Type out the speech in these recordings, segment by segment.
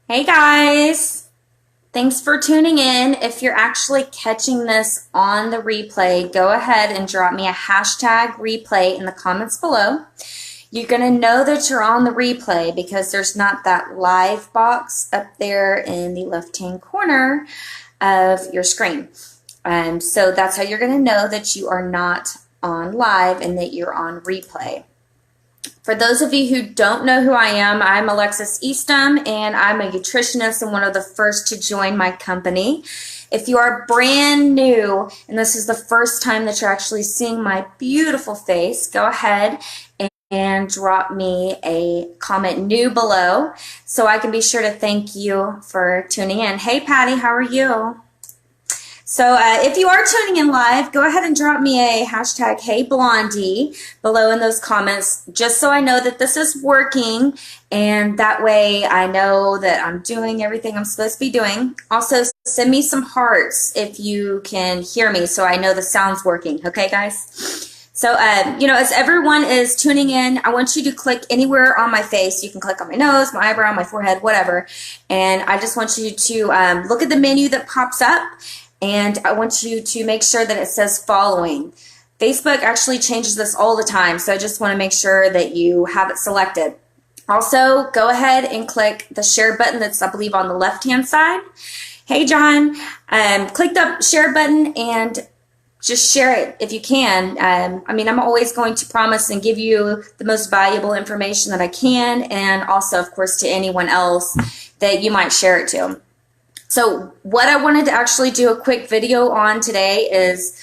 Hey guys, thanks for tuning in. If you're actually catching this on the replay, go ahead and drop me a hashtag replay in the comments below. You're going to know that you're on the replay because there's not that live box up there in the left-hand corner of your screen. So that's how you're going to know that you are not on live and that you're on replay. For those of you who don't know who I am, I'm Alexis Eastham, and I'm a nutritionist and one of the first to join my company. If you are brand new and this is the first time that you're actually seeing my beautiful face, go ahead and drop me a comment new below so I can be sure to thank you for tuning in. Hey Patty, how are you? So if you are tuning in live, go ahead and drop me a hashtag HeyBlondie below in those comments, just so I know that this is working, and that way I know that I'm doing everything I'm supposed to be doing. Also, send me some hearts if you can hear me so I know the sound's working. Okay, guys? So, as everyone is tuning in, I want you to click anywhere on my face. You can click on my nose, my eyebrow, my forehead, whatever. And I just want you to look at the menu that pops up. And I want you to make sure that it says following. Facebook actually changes this all the time, so I just want to make sure that you have it selected. Also, go ahead and click the share button that's, I believe, on the left-hand side. Hey, John, click the share button and just share it if you can. I'm always going to promise and give you the most valuable information that I can, and also, of course, to anyone else that you might share it to. So what I wanted to actually do a quick video on today is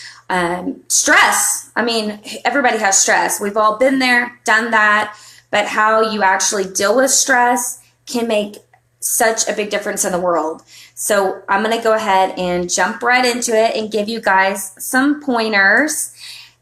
stress. Everybody has stress. We've all been there, done that, but how you actually deal with stress can make such a big difference in the world. So I'm going to go ahead and jump right into it and give you guys some pointers.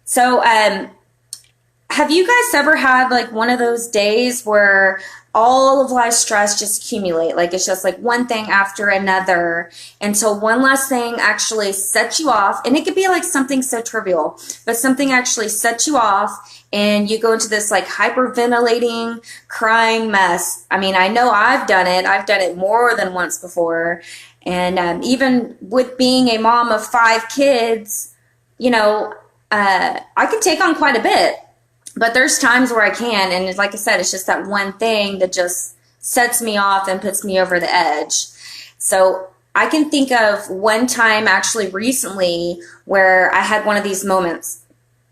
So have you guys ever had like one of those days where all of life's stress just accumulate? Like it's just like one thing after another until one last thing actually sets you off. And it could be like something so trivial, but something actually sets you off and you go into this like hyperventilating, crying mess. I know I've done it. I've done it more than once before. And even with being a mom of 5 kids, I can take on quite a bit. But there's times where I can, and like I said, it's just that one thing that just sets me off and puts me over the edge. So I can think of one time actually recently where I had one of these moments.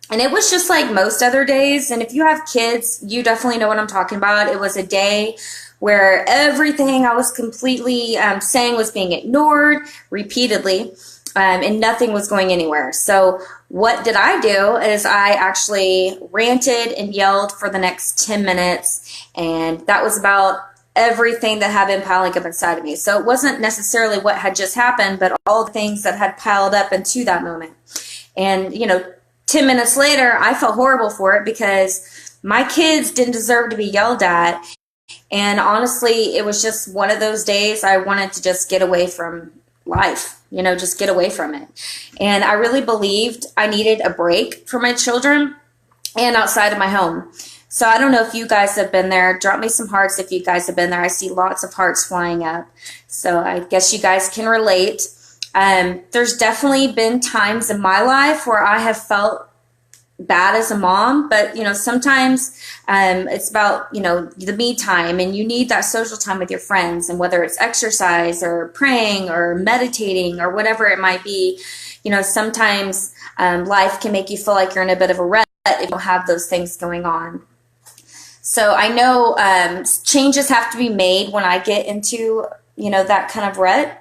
And it was just like most other days. And if you have kids, you definitely know what I'm talking about. It was a day where everything I was completely saying was being ignored repeatedly. And nothing was going anywhere. So what did I do is I actually ranted and yelled for the next 10 minutes, and that was about everything that had been piling up inside of me. So it wasn't necessarily what had just happened, but all the things that had piled up into that moment. And 10 minutes later, I felt horrible for it because my kids didn't deserve to be yelled at. And honestly, it was just one of those days I wanted to just get away from life, just get away from it. And I really believed I needed a break for my children and outside of my home. So I don't know if you guys have been there. Drop me some hearts if you guys have been there. I see lots of hearts flying up. So I guess you guys can relate. There's definitely been times in my life where I have felt bad as a mom, but sometimes it's about the me time, and you need that social time with your friends, and whether it's exercise or praying or meditating or whatever it might be, sometimes life can make you feel like you're in a bit of a rut if you don't have those things going on. So I know changes have to be made when I get into that kind of rut.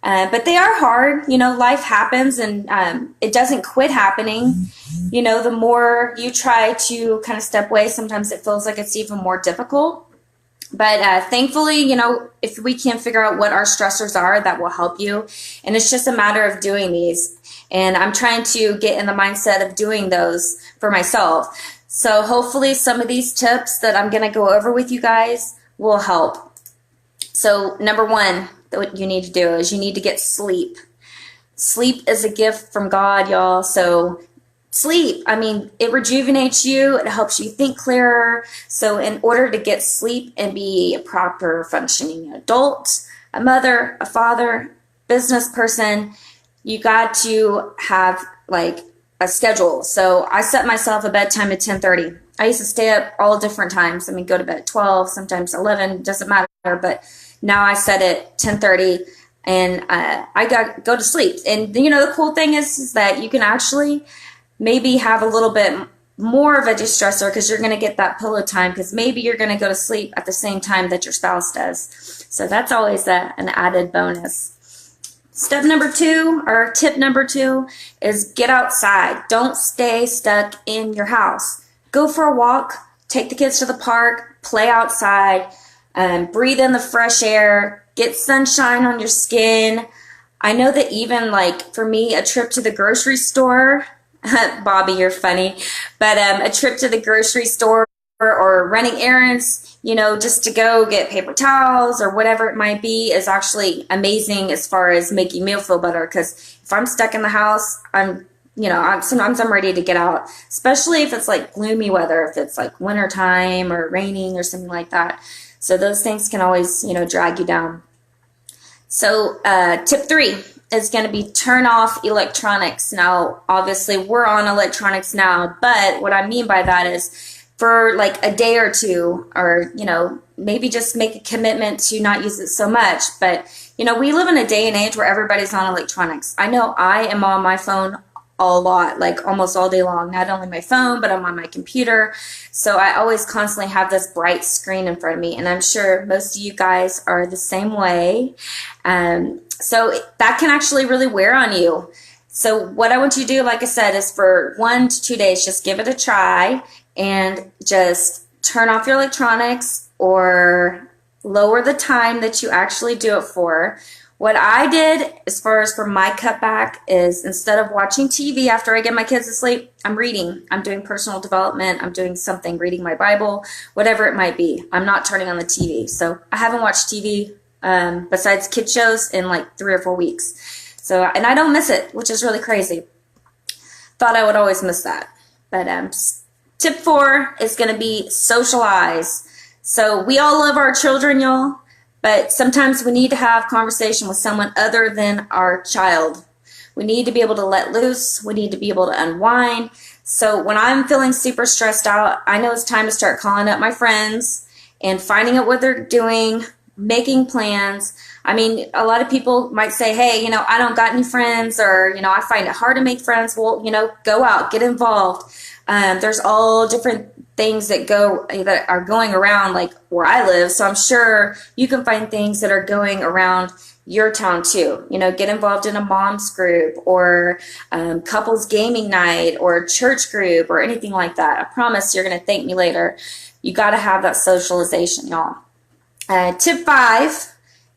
But they are hard. Life happens, and it doesn't quit happening. The more you try to kind of step away, sometimes it feels like it's even more difficult. But thankfully, if we can figure out what our stressors are, that will help you. And it's just a matter of doing these. And I'm trying to get in the mindset of doing those for myself. So hopefully some of these tips that I'm going to go over with you guys will help. So number one, what you need to do is you need to get sleep. Sleep is a gift from God, y'all. So sleep, I mean, it rejuvenates you, it helps you think clearer. So in order to get sleep and be a proper functioning adult, a mother, a father, business person, you got to have like a schedule. So I set myself a bedtime at 10:30. I used to stay up all different times. I mean, go to bed at 12, sometimes 11, doesn't matter. But now I set it 10:30 and I go to sleep. And you know, the cool thing is that you can actually maybe have a little bit more of a distressor because you're going to get that pillow time because maybe you're going to go to sleep at the same time that your spouse does. So that's always an added bonus. Step number 2, or tip number 2, is get outside. Don't stay stuck in your house. Go for a walk, take the kids to the park, play outside, breathe in the fresh air, get sunshine on your skin. I know that even like for me, a trip to the grocery store, Bobby, you're funny, but a trip to the grocery store or running errands, you know, just to go get paper towels or whatever it might be is actually amazing as far as making me feel better. Because if I'm stuck in the house, sometimes I'm ready to get out, especially if it's like gloomy weather, if it's like winter time or raining or something like that. So those things can always, you know, drag you down. So tip 3 is going to be turn off electronics. Now, obviously we're on electronics now, but what I mean by that is for like a day or two, or, you know, maybe just make a commitment to not use it so much. But, you know, we live in a day and age where everybody's on electronics. I know I am on my phone a lot, like almost all day long, not only my phone, but I'm on my computer. So I always constantly have this bright screen in front of me. And I'm sure most of you guys are the same way. So that can actually really wear on you. So what I want you to do, like I said, is for 1 to 2 days, just give it a try and just turn off your electronics or lower the time that you actually do it for. What I did as far as for my cutback is instead of watching TV after I get my kids to sleep, I'm reading. I'm doing personal development. I'm doing something, reading my Bible, whatever it might be. I'm not turning on the TV. So I haven't watched TV besides kid shows in like 3 or 4 weeks. So, and I don't miss it, which is really crazy. Thought I would always miss that. But tip 4 is going to be socialize. So we all love our children, y'all, but sometimes we need to have conversation with someone other than our child. We need to be able to let loose. We need to be able to unwind. So when I'm feeling super stressed out, I know it's time to start calling up my friends and finding out what they're doing, making plans. I mean, a lot of people might say, hey, you know, I don't got any friends, or, you know, I find it hard to make friends. Well, you know, go out, get involved. There's all different things that are going around like where I live. So I'm sure you can find things that are going around your town too. You know, get involved in a mom's group or couples gaming night or church group or anything like that. I promise you're going to thank me later. You got to have that socialization, y'all. Tip 5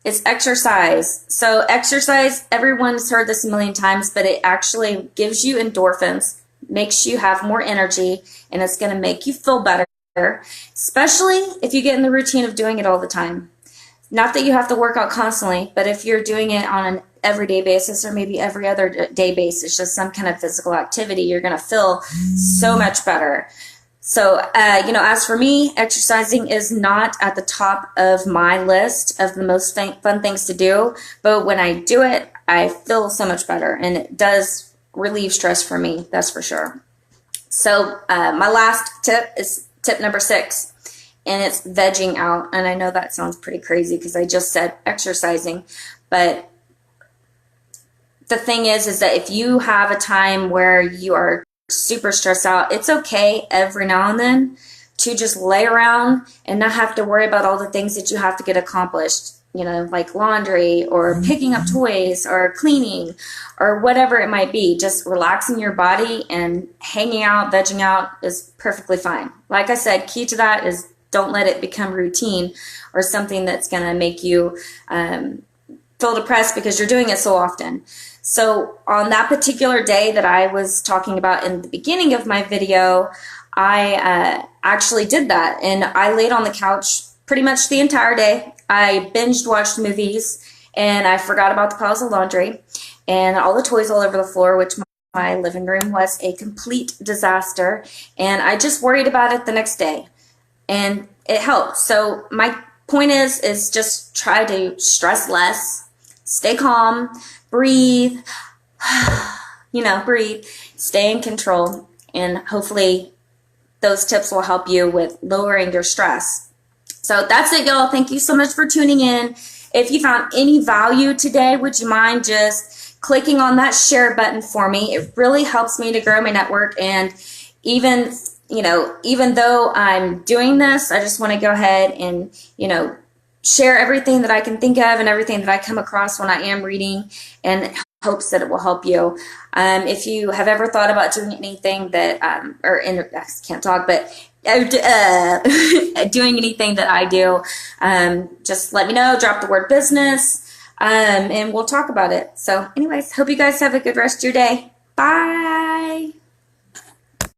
is exercise. So exercise, everyone's heard this a million times, but it actually gives you endorphins, makes you have more energy, and it's going to make you feel better, especially if you get in the routine of doing it all the time. Not that you have to work out constantly, but if you're doing it on an everyday basis or maybe every other day basis, just some kind of physical activity, you're going to feel so much better. So, you know, as for me, exercising is not at the top of my list of the most fun things to do, but when I do it, I feel so much better, and it does relieve stress for me, that's for sure. So, my last tip is tip number 6, and it's vegging out. And I know that sounds pretty crazy because I just said exercising, but the thing is that if you have a time where you are super stressed out, it's okay every now and then to just lay around and not have to worry about all the things that you have to get accomplished, you know, like laundry or picking up toys or cleaning or whatever it might be. Just relaxing your body and hanging out, vegging out is perfectly fine. Like I said, key to that is don't let it become routine or something that's going to make you feel depressed because you're doing it so often. So on that particular day that I was talking about in the beginning of my video, I actually did that, and I laid on the couch pretty much the entire day. I binged watched movies, and I forgot about the piles of laundry and all the toys all over the floor, which my living room was a complete disaster, and I just worried about it the next day, and it helped. So my point is just try to stress less, stay calm, breathe, breathe, stay in control, and hopefully those tips will help you with lowering your stress. So that's it, y'all. Thank you so much for tuning in. If you found any value today, would you mind just clicking on that share button for me? It really helps me to grow my network. And even though I'm doing this, I just want to go ahead and, share everything that I can think of and everything that I come across when I am reading, and hopes that it will help you. If you have ever thought about doing anything that, I can't talk, but doing anything that I do, just let me know, drop the word business, and we'll talk about it. So anyways, hope you guys have a good rest of your day. Bye.